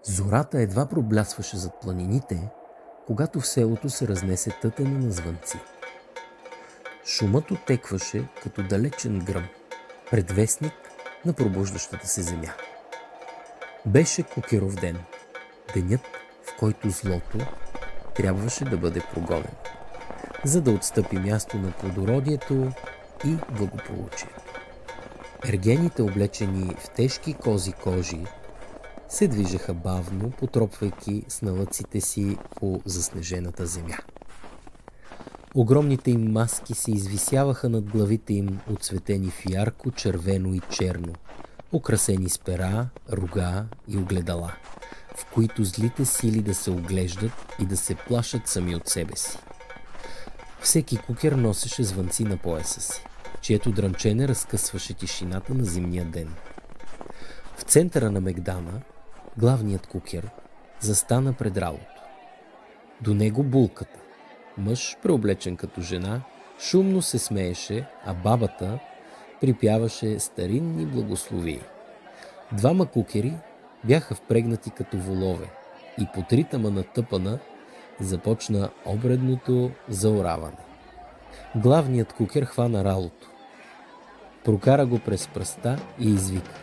Зората едва проблясваше зад планините, когато в селото се разнесе тътене на звънци. Шумът отекваше като далечен гръм, предвестник на пробуждащата се земя. Беше Кукеров ден, денят, в който злото трябваше да бъде прогонено, за да отстъпи място на плодородието и благополучието. Ергените, облечени в тежки кози кожи, се движеха бавно, потропвайки с налъците си по заснежената земя. Огромните им маски се извисяваха над главите им, отцветени в ярко, червено и черно, украсени с пера, рога и огледала, в които злите сили да се оглеждат и да се плашат сами от себе си. Всеки кукер носеше звънци на пояса си, чието дрънчене разкъсваше тишината на зимния ден. В центъра на мегдана главният кукер застана пред ралото. До него булката, мъж, преоблечен като жена, шумно се смееше, а бабата припяваше старинни благословии. Двама кукери бяха впрегнати като волове и под ритъма на тъпана започна обредното заораване. Главният кукер хвана ралото, прокара го през пръста и извика: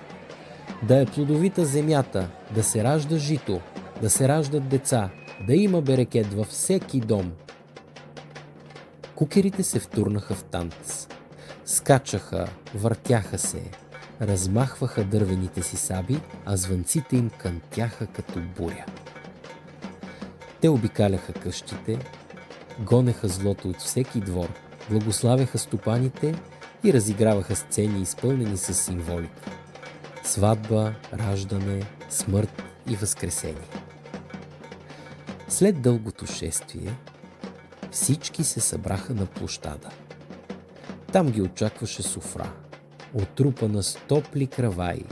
„Да е плодовита земята, да се ражда жито, да се раждат деца, да има берекет във всеки дом“. Кукерите се втурнаха в танц. Скачаха, въртяха се, размахваха дървените си саби, а звънците им кънтяха като буря. Те обикаляха къщите, гонеха злото от всеки двор, благославяха стопаните и разиграваха сцени, изпълнени с символика: сватба, раждане, смърт и възкресение. След дългото шествие всички се събраха на площада. Там ги очакваше софра, отрупана с топли краваи,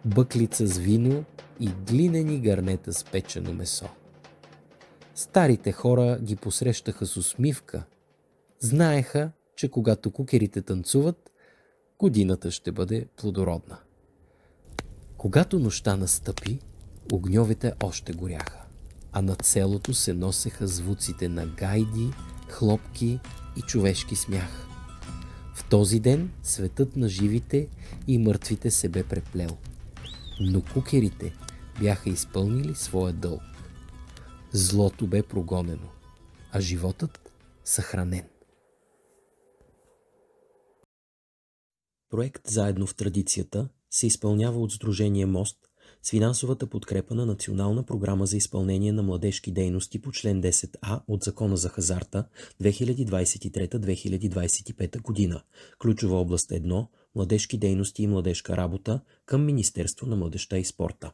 бъклица с вино и глинени гарнета с печено месо. Старите хора ги посрещаха с усмивка. Знаеха, че когато кукерите танцуват, годината ще бъде плодородна. Когато нощта настъпи, огньовете още горяха, а над селото се носеха звуците на гайди, хлопки и човешки смях. В този ден светът на живите и мъртвите се бе преплел, но кукерите бяха изпълнили своя дълг. Злото бе прогонено, а животът съхранен. Проект "Заедно в традицията" се изпълнява от Сдружение Мост с финансовата подкрепа на Национална програма за изпълнение на младежки дейности по член 10А от Закона за хазарта 2023-2025 година. Ключова област 1 – младежки дейности и младежка работа към Министерство на младежта и спорта.